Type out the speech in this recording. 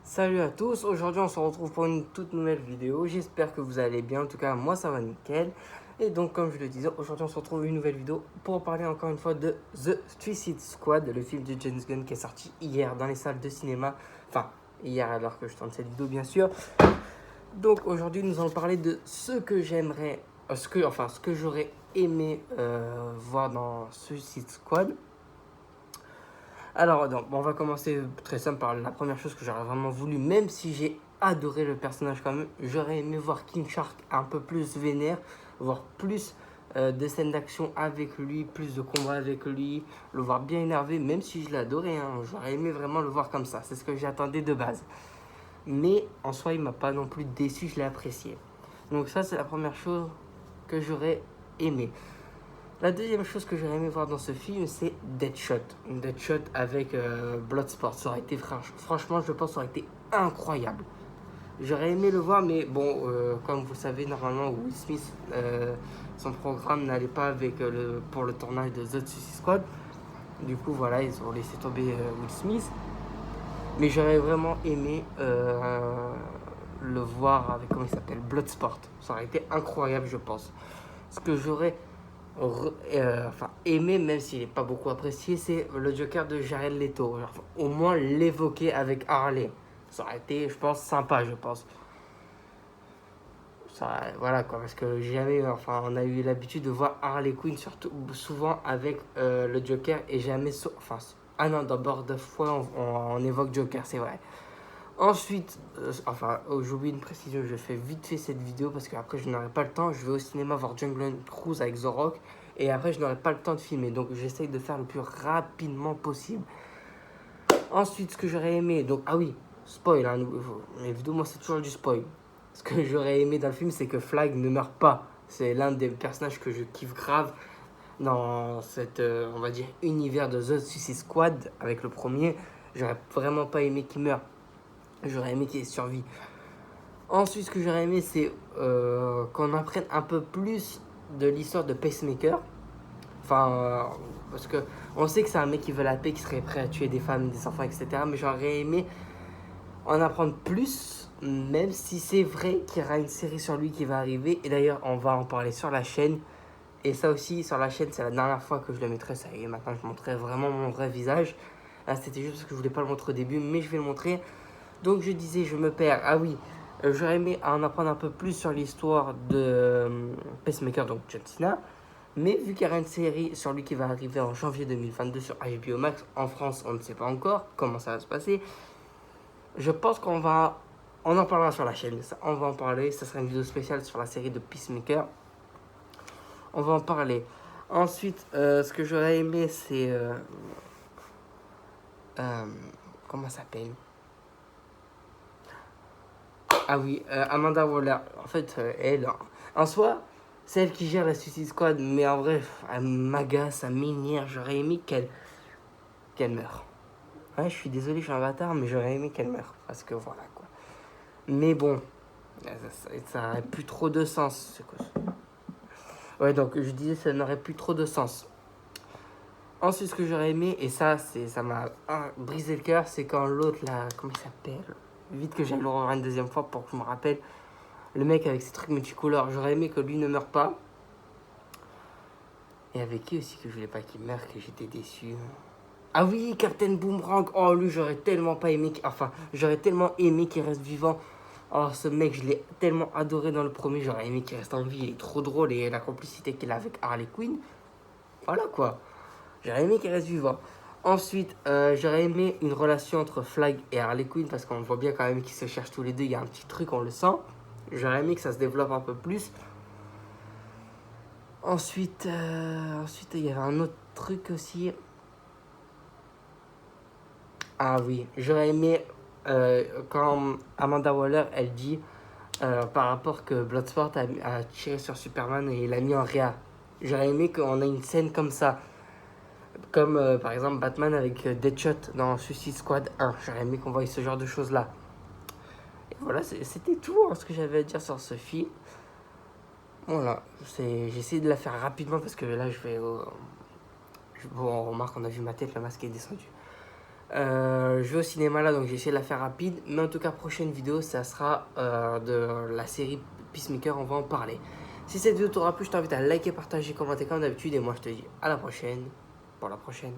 Salut à tous, aujourd'hui on se retrouve pour une toute nouvelle vidéo, j'espère que vous allez bien, en tout cas moi ça va nickel. Et donc comme je le disais, aujourd'hui on se retrouve pour une nouvelle vidéo pour parler encore une fois de The Suicide Squad, le film de James Gunn qui est sorti hier dans les salles de cinéma, enfin hier alors que je tourne cette vidéo bien sûr. Donc aujourd'hui nous allons parler de ce que j'aimerais, ce que j'aurais aimé voir dans Suicide Squad. Alors, donc, on va commencer très simple par la première chose que j'aurais vraiment voulu, même si j'ai adoré le personnage quand même, j'aurais aimé voir King Shark un peu plus vénère, voir plus de scènes d'action avec lui, plus de combats avec lui, le voir bien énervé, même si je l'adorais, hein, j'aurais aimé vraiment le voir comme ça, c'est ce que j'attendais de base. Mais en soi, il m'a pas non plus déçu, je l'ai apprécié. Donc ça, c'est la première chose que j'aurais aimé. La deuxième chose que j'aurais aimé voir dans ce film, c'est Deadshot. Une Deadshot avec Bloodsport. Ça aurait été, franchement, je pense, ça aurait été incroyable. J'aurais aimé le voir, mais bon, comme vous savez, normalement, Will Smith, son programme n'allait pas avec pour le tournage de The Suicide Squad. Du coup, voilà, ils ont laissé tomber Will Smith. Mais j'aurais vraiment aimé le voir avec, comment il s'appelle, Bloodsport. Ça aurait été incroyable, je pense. Ce que j'aurais aimé, même s'il n'est pas beaucoup apprécié, c'est le Joker de Jared Leto. Genre, au moins l'évoquer avec Harley. Ça aurait été, je pense, sympa, je pense. Ça, voilà quoi, parce que jamais, enfin, on a eu l'habitude de voir Harley Quinn surtout souvent avec le Joker et jamais, enfin, ah non, dans Bird of Prey, on évoque Joker, c'est vrai. Ensuite, j'oublie une précision, je fais vite fait cette vidéo parce qu'après je n'aurai pas le temps. Je vais au cinéma voir Jungle Cruise avec The Rock et après je n'aurai pas le temps de filmer. Donc j'essaye de faire le plus rapidement possible. Ensuite, ce que j'aurais aimé, donc ah oui, spoil, hein, les vidéos, moi c'est toujours du spoil. Ce que j'aurais aimé dans le film, c'est que Flag ne meurt pas. C'est l'un des personnages que je kiffe grave dans cet, on va dire, univers de The Suicide Squad avec le premier. J'aurais vraiment pas aimé qu'il meure. J'aurais aimé qu'il ait survécu. Ensuite, ce que j'aurais aimé, c'est qu'on apprenne un peu plus de l'histoire de Pacemaker. Enfin, parce que on sait que c'est un mec qui veut la paix, qui serait prêt à tuer des femmes, des enfants, etc. Mais j'aurais aimé en apprendre plus, même si c'est vrai qu'il y aura une série sur lui qui va arriver. Et d'ailleurs, on va en parler sur la chaîne. Et ça aussi, sur la chaîne, c'est la dernière fois que je le mettrai. Ça y est, maintenant, je montrerai vraiment mon vrai visage. Là, c'était juste parce que je voulais pas le montrer au début, mais je vais le montrer. Donc, je disais, je me perds. Ah oui, j'aurais aimé en apprendre un peu plus sur l'histoire de Pacemaker, donc John Cena. Mais vu qu'il y aura une série sur lui qui va arriver en janvier 2022 sur HBO Max, en France, on ne sait pas encore comment ça va se passer. Je pense on en parlera sur la chaîne. On va en parler. Ça sera une vidéo spéciale sur la série de Peacemaker. On va en parler. Ensuite, ce que j'aurais aimé, c'est comment ça s'appelle? Ah oui, Amanda Waller. En fait, elle, en soi, c'est elle qui gère la Suicide Squad, mais en vrai, elle m'agace, elle m'énerve. J'aurais aimé qu'elle meure. Ouais, je suis désolé, je suis un bâtard, mais j'aurais aimé qu'elle meure. Parce que voilà, quoi. Mais bon, ça n'aurait plus trop de sens. C'est quoi ça? Ouais, donc je disais, ça n'aurait plus trop de sens. Ensuite, ce que j'aurais aimé, et ça m'a brisé le cœur, c'est quand l'autre, là, comment il s'appelle? Vite que j'aille le revoir une deuxième fois pour que je me rappelle. Le mec avec ses trucs multicolores, j'aurais aimé que lui ne meure pas. Et avec qui aussi que je voulais pas qu'il meure, que j'étais déçu. Ah oui, Captain Boomerang. Oh, lui, j'aurais tellement pas aimé. Enfin, j'aurais tellement aimé qu'il reste vivant. Oh, ce mec, je l'ai tellement adoré dans le premier. J'aurais aimé qu'il reste en vie. Il est trop drôle. Et la complicité qu'il a avec Harley Quinn. Voilà quoi. J'aurais aimé qu'il reste vivant. Ensuite, j'aurais aimé une relation entre Flag et Harley Quinn. Parce qu'on voit bien quand même qu'ils se cherchent tous les deux. Il y a un petit truc, on le sent. J'aurais aimé que ça se développe un peu plus. Ensuite, il y avait un autre truc aussi. Ah oui, j'aurais aimé quand Amanda Waller, elle dit par rapport que Bloodsport a tiré sur Superman et l'a mis en réa. J'aurais aimé qu'on ait une scène comme ça. Comme par exemple Batman avec Deadshot dans Suicide Squad 1. J'aurais aimé qu'on voie ce genre de choses là. Et voilà, c'était tout hein, ce que j'avais à dire sur ce film. Voilà, j'ai essayé de la faire rapidement parce que là je vais... Bon, on remarque, on a vu ma tête, le masque est descendu. Je vais au cinéma là, donc j'ai essayé de la faire rapide. Mais en tout cas, prochaine vidéo, ça sera de la série Peacemaker, on va en parler. Si cette vidéo t'aura plu, je t'invite à liker, partager, commenter comme d'habitude. Et moi, je te dis à la prochaine pour la prochaine.